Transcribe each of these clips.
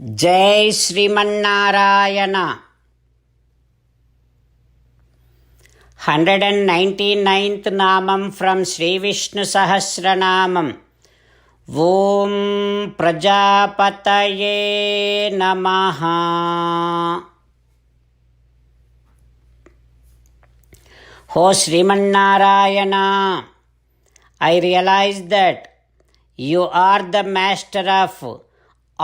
जय श्रीमन्नारायण 199th नामं from Shri Vishnu सहस्रनामम्। ओम प्रजापतये नमः। हो Sriman Narayana, I realize that you are the master of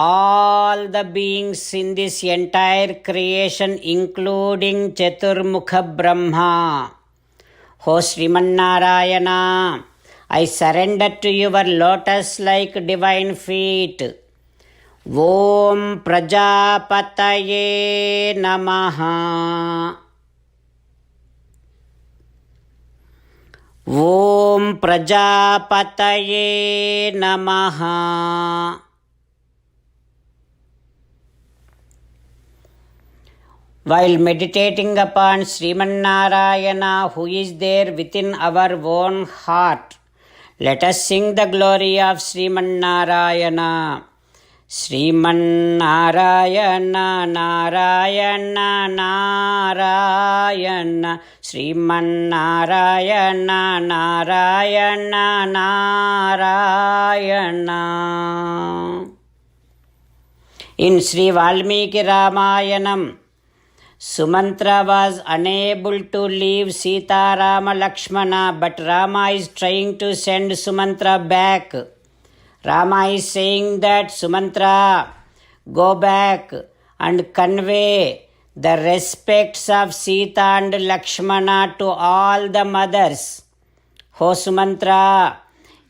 all the beings in this entire creation, including Chaturmukha Brahma. O Srimannarayana, I surrender to your lotus-like divine feet. Om Prajapataye Namaha. Om Prajapataye Namaha. While meditating upon Srimannarayana, who is there within our own heart, let us sing the glory of Srimannarayana. Srimannarayana Narayana Narayana, Srimannarayana Narayana Narayana. In Sri Valmiki Ramayanam, Sumantra was unable to leave Sita Rama Lakshmana, but Rama is trying to send Sumantra back. Rama is saying that Sumantra, go back and convey the respects of Sita and Lakshmana to all the mothers. Ho Sumantra,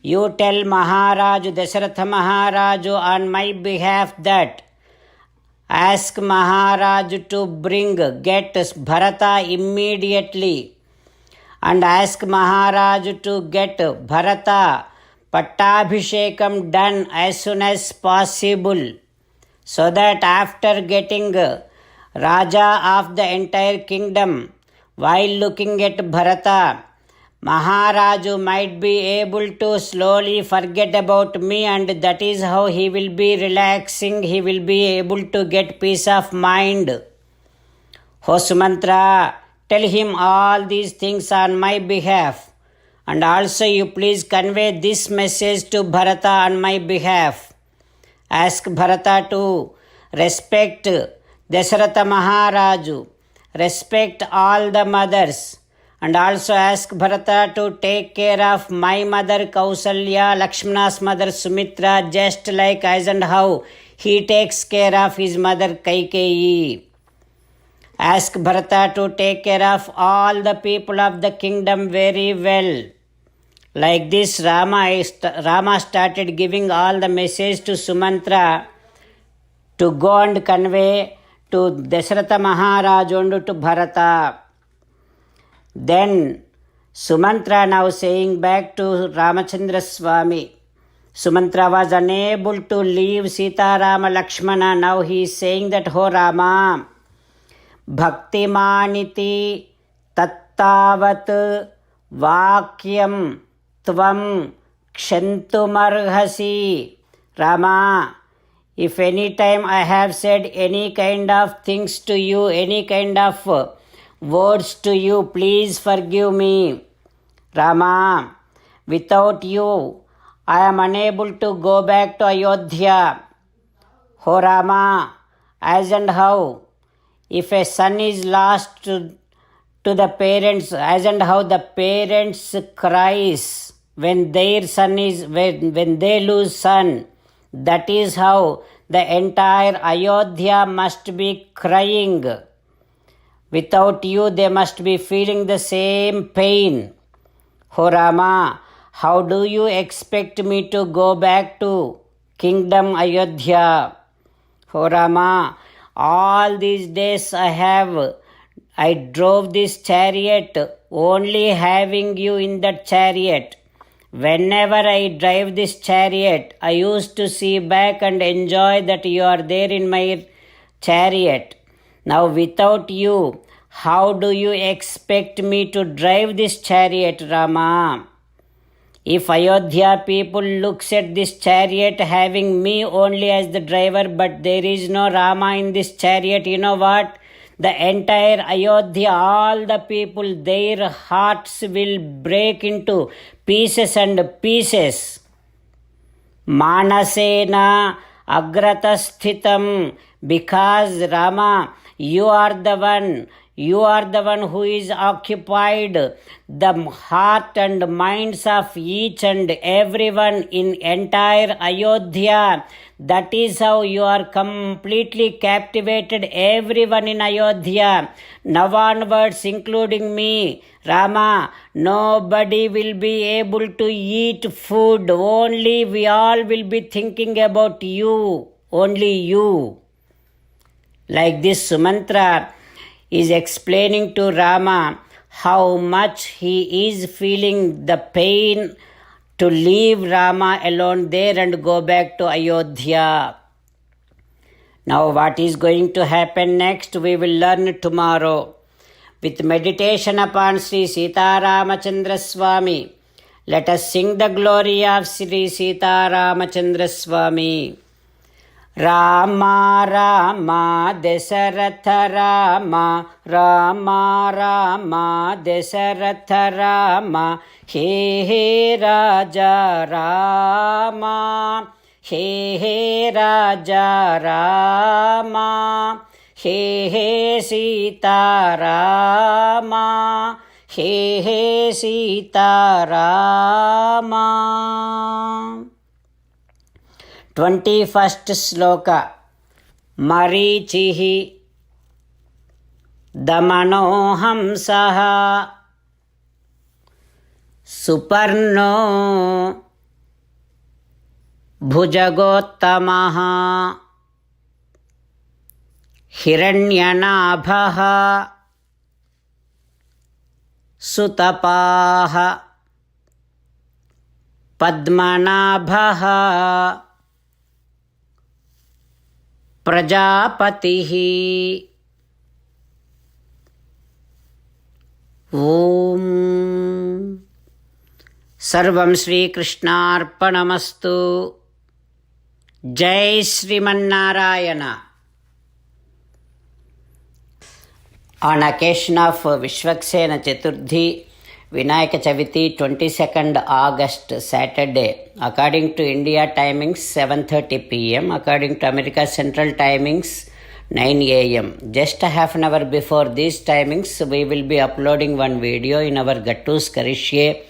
you tell Maharaju, Dasharatha Maharaju on my behalf that ask Maharaj to get Bharata immediately, and ask Maharaj to get Bharata Pattabhishekam done as soon as possible, so that after getting Raja of the entire kingdom, while looking at Bharata, Maharaju might be able to slowly forget about me, and that is how he will be relaxing, he will be able to get peace of mind. Ho Sumantra, tell him all these things on my behalf, and also you please convey this message to Bharata on my behalf. Ask Bharata to respect Dasharatha Maharaju, respect all the mothers, and also ask Bharata to take care of my mother Kausalya, Lakshmana's mother Sumitra, just like as and how he takes care of his mother Kaikeyi. Ask Bharata to take care of all the people of the kingdom very well. Like this, Rama started giving all the message to Sumantra to go and convey to Dasharatha Maharaj and to Bharata. Then Sumantra now saying back to Ramachandra Swami. Sumantra was unable to leave Sita Rama Lakshmana. Now he is saying that, Ho Rama, Bhaktimaniti tattavat vakyam tvam kshantumarhasi. Rama, if any time I have said any kind of things to you, any kind of words to you, please forgive me. Rama, without you, I am unable to go back to Ayodhya. Ho Rama, as and how, if a son is lost to the parents, as and how the parents cries when their son is, when they lose son, that is how the entire Ayodhya must be crying. Without you, they must be feeling the same pain. Ho Rama, how do you expect me to go back to kingdom Ayodhya? Ho Rama, all these days I drove this chariot only having you in that chariot. Whenever I drive this chariot, I used to see back and enjoy that you are there in my chariot. Now without you, how do you expect me to drive this chariot, Rama? If Ayodhya people looks at this chariot having me only as the driver, but there is no Rama in this chariot, you know what? The entire Ayodhya, all the people, their hearts will break into pieces and pieces. Manasena agratasthitam, because Rama, you are the one who is occupied the heart and minds of each and everyone in entire Ayodhya. That is how you are completely captivated everyone in Ayodhya. Now onwards, including me, Rama, nobody will be able to eat food. Only we all will be thinking about you. Only you. Like this, Sumantra is explaining to Rama how much he is feeling the pain to leave Rama alone there and go back to Ayodhya. Now what is going to happen next, we will learn tomorrow. With meditation upon Sri Sita Ramachandra Swami, let us sing the glory of Sri Sita Ramachandra Swami. Rama Rama Dasaratha Rama, Rama Rama Dasaratha Rama, He He Raja Rama, He He Raja Rama, He He Sita Rama, He He Sita Rama. 21st Sloka. Marichihi Damano Hamsaha Suparno Bhujagotamaha Hiranyanabhaha Sutapaha Padmanabhaha Prajapatihi. Om Sarvam Shri Krishnarpanamastu. Jai Sriman-Narayana. On occasion of Vishwaksena Chaturthi, Vinayaka Chaviti, 22nd August, Saturday, according to India timings 7:30 p.m., according to America Central timings 9 a.m. Just a half an hour before these timings, we will be uploading one video in our Gattus Karishye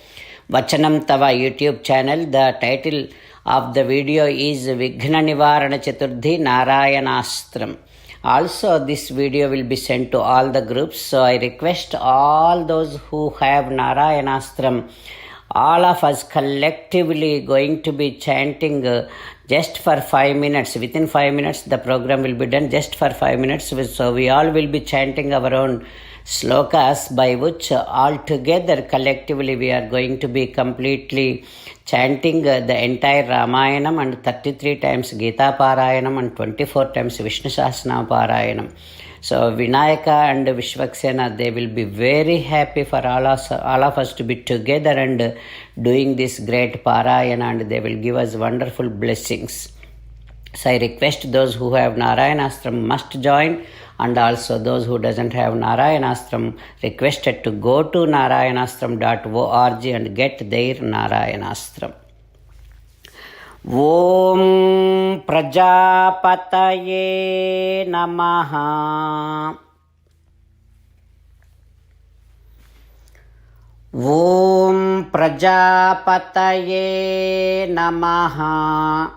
Vachanam Tava YouTube channel. The title of the video is Vighna Nivarana Chaturthi Narayanastram. Also, this video will be sent to all the groups. So I request all those who have Narayanastram, all of us collectively going to be chanting just for 5 minutes. Within 5 minutes, the program will be done just for 5 minutes. So we all will be chanting our own slokas, by which all together collectively we are going to be completely chanting the entire Ramayanam and 33 times Gita Parayanam and 24 times Vishnu Sahasranama Parayanam. So Vinayaka and Vishwaksena, they will be very happy for all of us to be together and doing this great Parayana, and they will give us wonderful blessings. So I request those who have Narayanastram must join, and also those who doesn't have Narayanastram requested to go to narayanastram.org and get their Narayanastram. Om Prajapataye Namaha. Om Prajapataye Namaha.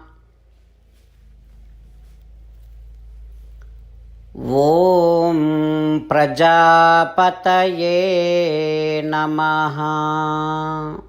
Om Prajapataye Namaha.